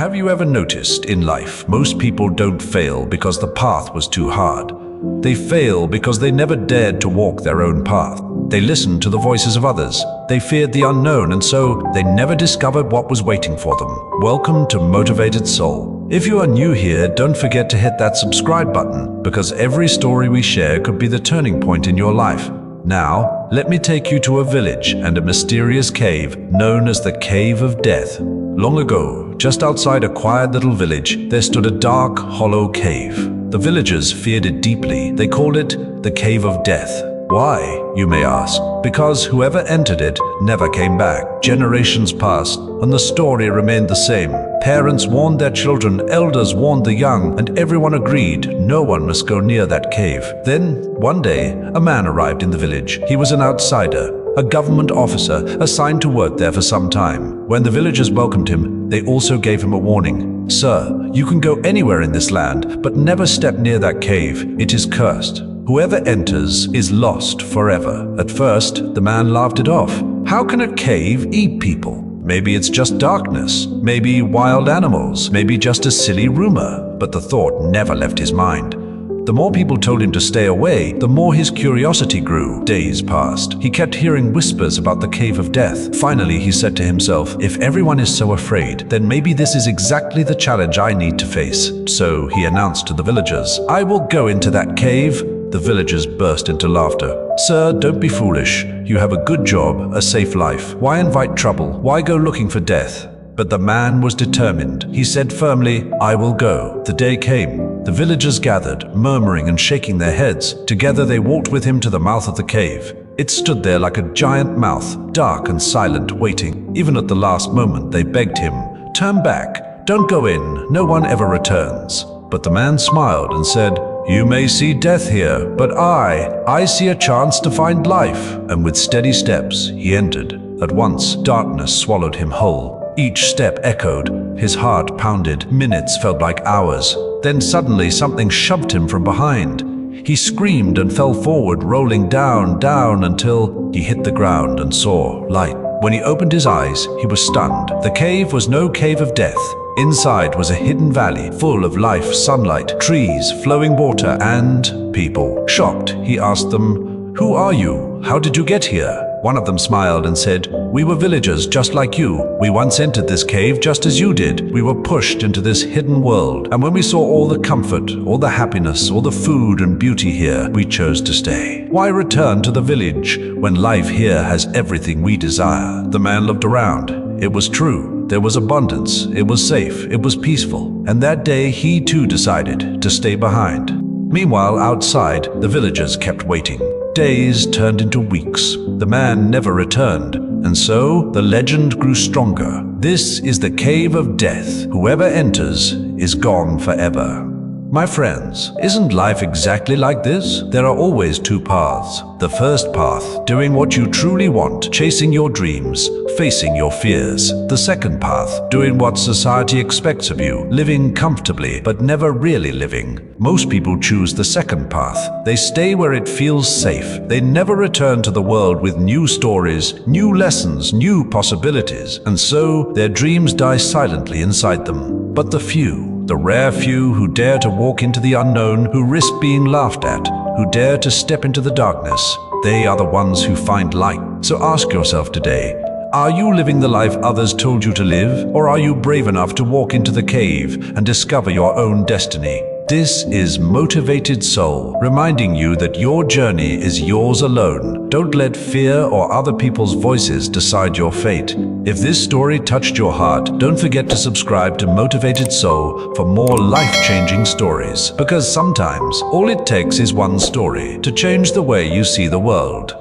Have you ever noticed in life, most people don't fail because the path was too hard. They fail because they never dared to walk their own path. They listened to the voices of others. They feared the unknown, and so they never discovered what was waiting for them. Welcome to Motivated Soul. If you are new here, don't forget to hit that subscribe button, because every story we share could be the turning point in your life. Now, let me take you to a village and a mysterious cave known as the Cave of Death. Long ago, just outside a quiet little village, there stood a dark, hollow cave. The villagers feared it deeply. They called it the Cave of Death. Why, you may ask? Because whoever entered it never came back. Generations passed, and the story remained the same. Parents warned their children, elders warned the young, and everyone agreed no one must go near that cave. Then, one day, a man arrived in the village. He was an outsider, a government officer assigned to work there for some time. When the villagers welcomed him, they also gave him a warning. "Sir, you can go anywhere in this land, but never step near that cave. It is cursed. Whoever enters is lost forever." At first, the man laughed it off. How can a cave eat people? Maybe it's just darkness, maybe wild animals, maybe just a silly rumor. But the thought never left his mind. The more people told him to stay away, the more his curiosity grew. Days passed. He kept hearing whispers about the Cave of Death. Finally, he said to himself, if everyone is so afraid, then maybe this is exactly the challenge I need to face. So he announced to the villagers, "I will go into that cave." The villagers burst into laughter. "Sir, don't be foolish. You have a good job, a safe life. Why invite trouble? Why go looking for death?" But the man was determined. He said firmly, "I will go." The day came. The villagers gathered, murmuring and shaking their heads. Together they walked with him to the mouth of the cave. It stood there like a giant mouth, dark and silent, waiting. Even at the last moment they begged him, "Turn back. Don't go in. No one ever returns." But the man smiled and said, "You may see death here, but I see a chance to find life." And with steady steps, he entered. At once, darkness swallowed him whole. Each step echoed. His heart pounded. Minutes felt like hours. Then suddenly something shoved him from behind. He screamed and fell forward, rolling down until he hit the ground and saw light. When he opened his eyes, he was stunned. The cave was no cave of death. Inside was a hidden valley, full of life, sunlight, trees, flowing water, and people. Shocked, he asked them, "Who are you? How did you get here?" One of them smiled and said, "We were villagers just like you. We once entered this cave just as you did. We were pushed into this hidden world. And when we saw all the comfort, all the happiness, all the food and beauty here, we chose to stay. Why return to the village when life here has everything we desire?" The man looked around. It was true. There was abundance. It was safe. It was peaceful. And that day he too decided to stay behind. Meanwhile, outside, the villagers kept waiting. Days turned into weeks. The man never returned, and so the legend grew stronger. This is the Cave of Death. Whoever enters is gone forever. My friends, isn't life exactly like this? There are always two paths. The first path, doing what you truly want, chasing your dreams, facing your fears. The second path, doing what society expects of you, living comfortably but never really living. Most people choose the second path. They stay where it feels safe. They never return to the world with new stories, new lessons, new possibilities. And so their dreams die silently inside them. But the few, the rare few who dare to walk into the unknown, who risk being laughed at, who dare to step into the darkness, they are the ones who find light. So ask yourself today, are you living the life others told you to live? Or are you brave enough to walk into the cave and discover your own destiny? This is Motivated Soul, reminding you that your journey is yours alone. Don't let fear or other people's voices decide your fate. If this story touched your heart, don't forget to subscribe to Motivated Soul for more life-changing stories. Because sometimes all it takes is one story to change the way you see the world.